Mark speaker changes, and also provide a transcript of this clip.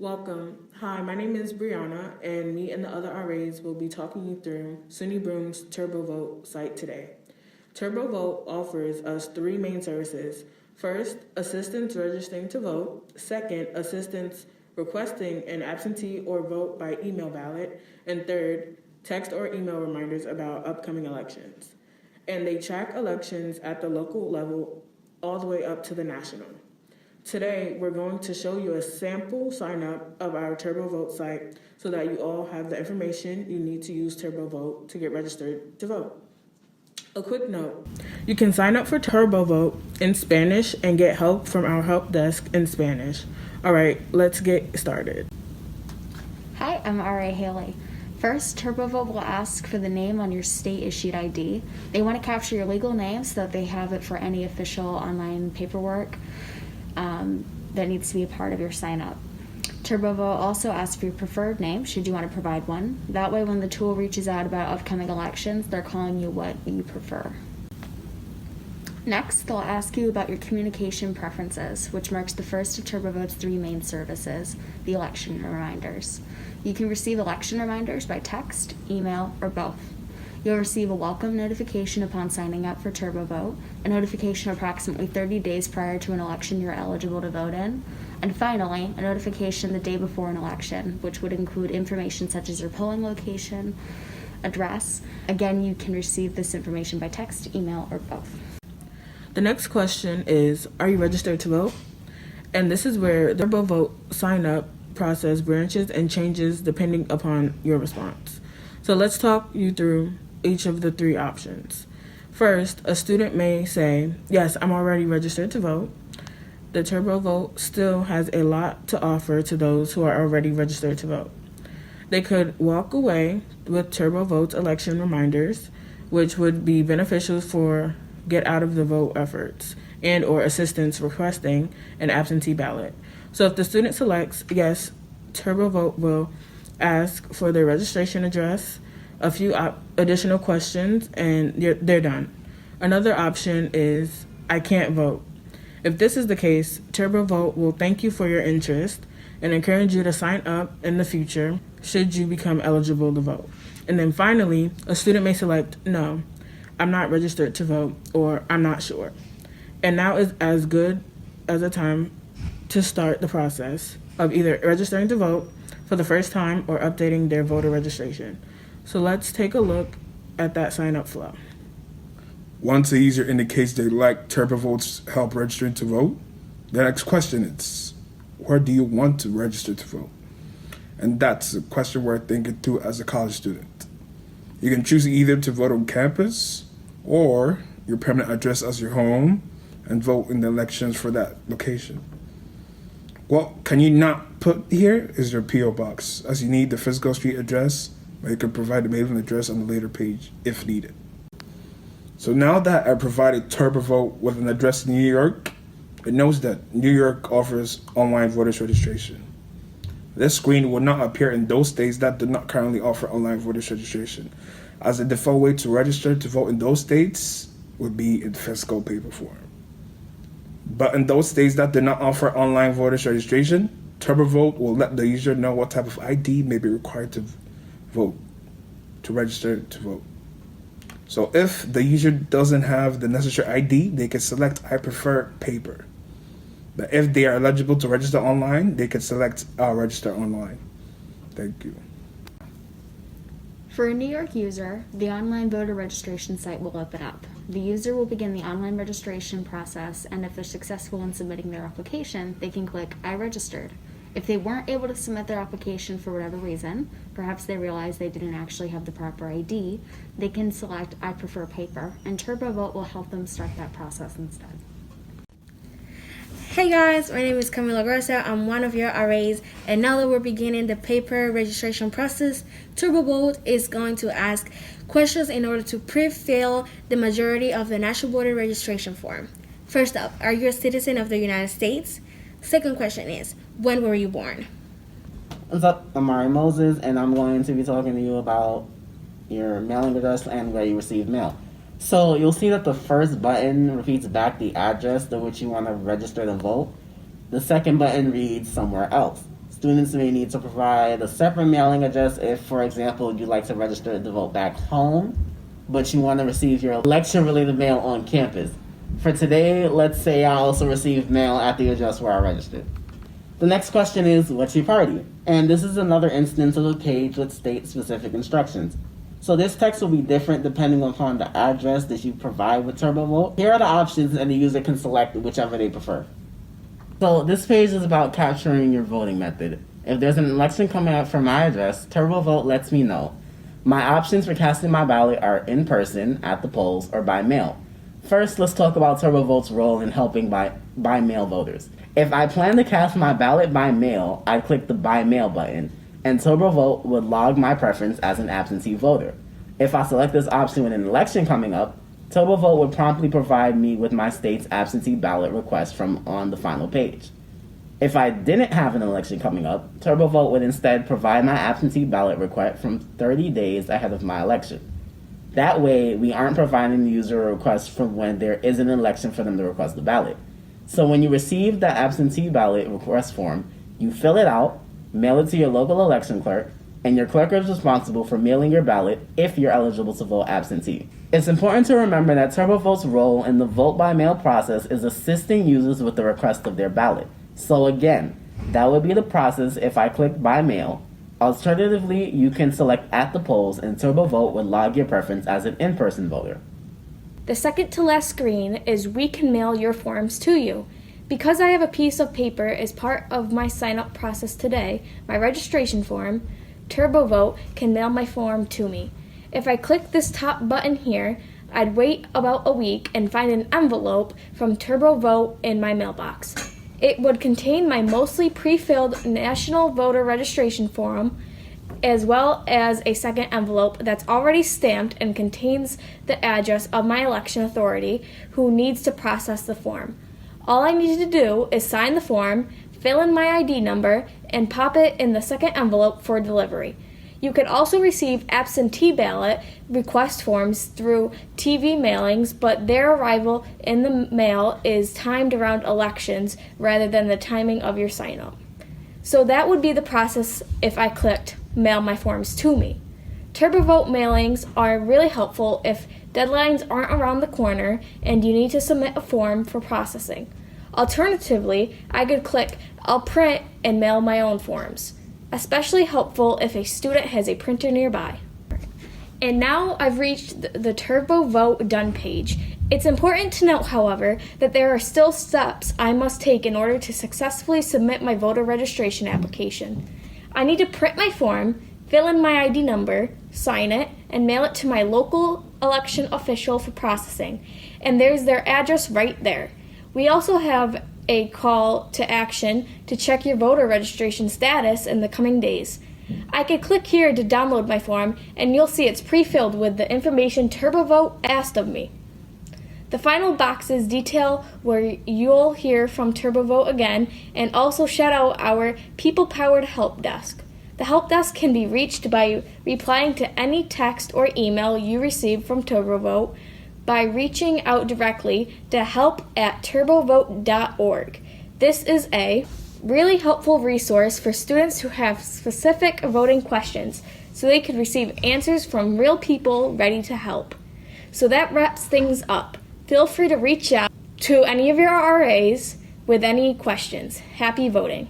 Speaker 1: Welcome. Hi, my name is Brianna, and me and the other RAs will be talking you through Suny Broome's Turbovote site today. Turbovote offers us three main services. First, assistance registering to vote. Second, assistance requesting an absentee or vote by email ballot. And third, text or email reminders about upcoming elections. And they track elections at the local level all the way up to the national. Today, we're going to show you a sample sign-up of our Turbovote site so that you all have the information you need to use Turbovote to get registered to vote. A quick note, you can sign up for Turbovote in Spanish and get help from our help desk in Spanish. All right, let's get started.
Speaker 2: Hi, I'm RA Haley. First, Turbovote will ask for the name on your state-issued ID. They want to capture your legal name so that they have it for any official online paperwork that needs to be a part of your sign-up. Turbovote also asks for your preferred name, should you want to provide one. That way, when the tool reaches out about upcoming elections, they're calling you what you prefer. Next, they'll ask you about your communication preferences, which marks the first of Turbovote's three main services, the election reminders. You can receive election reminders by text, email, or both. You'll receive a welcome notification upon signing up for Turbovote, a notification approximately 30 days prior to an election you're eligible to vote in, and finally, a notification the day before an election, which would include information such as your polling location, address. Again, you can receive this information by text, email, or both.
Speaker 1: The next question is, are you registered to vote? And this is where the Turbovote sign-up process branches and changes depending upon your response. So let's talk you through each of the three options. First, a student may say, yes, I'm already registered to vote. The Turbovote still has a lot to offer to those who are already registered to vote. They could walk away with Turbovote's election reminders, which would be beneficial for get out of the vote efforts and or assistance requesting an absentee ballot. So if the student selects yes, Turbovote will ask for their registration address, a few additional questions, and they're done. Another option is I can't vote. If this is the case, Turbovote will thank you for your interest and encourage you to sign up in the future should you become eligible to vote. And then finally, a student may select no, I'm not registered to vote, or I'm not sure. And now is as good as a time to start the process of either registering to vote for the first time or updating their voter registration. So let's take a look at that sign-up flow.
Speaker 3: Once a user indicates they like Turbovote's help registering to vote, the next question is, where do you want to register to vote? And that's a question we're thinking through as a college student. You can choose either to vote on campus or your permanent address as your home and vote in the elections for that location. What can you not put here is your P.O. box, as you need the physical street address, but you can provide the mailing address on the later page if needed. So now that I provided Turbovote with an address in New York, it knows that New York offers online voters registration. This screen will not appear in those states that do not currently offer online voters registration, as the default way to register to vote in those states would be in physical paper form. But in those states that do not offer online voters registration, Turbovote will let the user know what type of ID may be required to vote, to register to vote. So if the user doesn't have the necessary ID, they can select I prefer paper. But if they are eligible to register online, they can select I'll register online. Thank you.
Speaker 2: For a New York user, the online voter registration site will open up. The user will begin the online registration process, and if they're successful in submitting their application, they can click I registered. If they weren't able to submit their application for whatever reason, perhaps they realized they didn't actually have the proper ID, they can select I prefer paper, and Turbovote will help them start that process instead.
Speaker 4: Hey guys, my name is Camila Garza. I'm one of your RAs, and now that we're beginning the paper registration process, Turbovote is going to ask questions in order to pre-fill the majority of the National Voter Registration form. First up, are you a citizen of the United States? Second question is, when were you born?
Speaker 5: What's up? I'm Mari Moses, and I'm going to be talking to you about your mailing address and where you receive mail. So you'll see that the first button repeats back the address to which you want to register to vote. The second button reads somewhere else. Students may need to provide a separate mailing address if, for example, you'd like to register to vote back home, but you want to receive your election-related mail on campus. For today, let's say I also received mail at the address where I registered. The next question is, what's your party? And this is another instance of a page with state-specific instructions. So this text will be different depending upon the address that you provide with Turbovote. Here are the options, and the user can select whichever they prefer. So this page is about capturing your voting method. If there's an election coming up for my address, Turbovote lets me know. My options for casting my ballot are in person, at the polls, or by mail. First, let's talk about Turbovote's role in helping by mail voters. If I plan to cast my ballot by mail, I'd click the by mail button, and Turbovote would log my preference as an absentee voter. If I select this option with an election coming up, Turbovote would promptly provide me with my state's absentee ballot request from on the final page. If I didn't have an election coming up, Turbovote would instead provide my absentee ballot request from 30 days ahead of my election. That way, we aren't providing the user a request from when there is an election for them to request the ballot. So when you receive the absentee ballot request form, you fill it out, mail it to your local election clerk, and your clerk is responsible for mailing your ballot if you're eligible to vote absentee. It's important to remember that Turbovote's role in the vote by mail process is assisting users with the request of their ballot. So again, that would be the process if I click by mail. Alternatively, you can select at the polls and Turbovote would log your preference as an in-person voter.
Speaker 4: The second to last screen is we can mail your forms to you. Because I have a piece of paper as part of my sign-up process today, my registration form, Turbovote can mail my form to me. If I click this top button here, I'd wait about a week and find an envelope from Turbovote in my mailbox. It would contain my mostly pre-filled national voter registration form, as well as a second envelope that's already stamped and contains the address of my election authority who needs to process the form. All I need to do is sign the form, fill in my ID number, and pop it in the second envelope for delivery. You can also receive absentee ballot request forms through TV mailings, but their arrival in the mail is timed around elections rather than the timing of your sign-up. So that would be the process if I clicked mail my forms to me. Turbovote mailings are really helpful if deadlines aren't around the corner and you need to submit a form for processing. Alternatively, I could click I'll print and mail my own forms. Especially helpful if a student has a printer nearby. And now I've reached the Turbovote Done page. It's important to note, however, that there are still steps I must take in order to successfully submit my voter registration application. I need to print my form, fill in my ID number, sign it, and mail it to my local election official for processing. And there's their address right there. We also have a call to action to check your voter registration status in the coming days. I could click here to download my form, and you'll see it's pre-filled with the information Turbovote asked of me. The final boxes detail where you'll hear from Turbovote again, and also shout out our people-powered help desk. The help desk can be reached by replying to any text or email you receive from Turbovote, by reaching out directly to help@turbovote.org. This is a really helpful resource for students who have specific voting questions so they could receive answers from real people ready to help. So that wraps things up. Feel free to reach out to any of your RAs with any questions. Happy voting.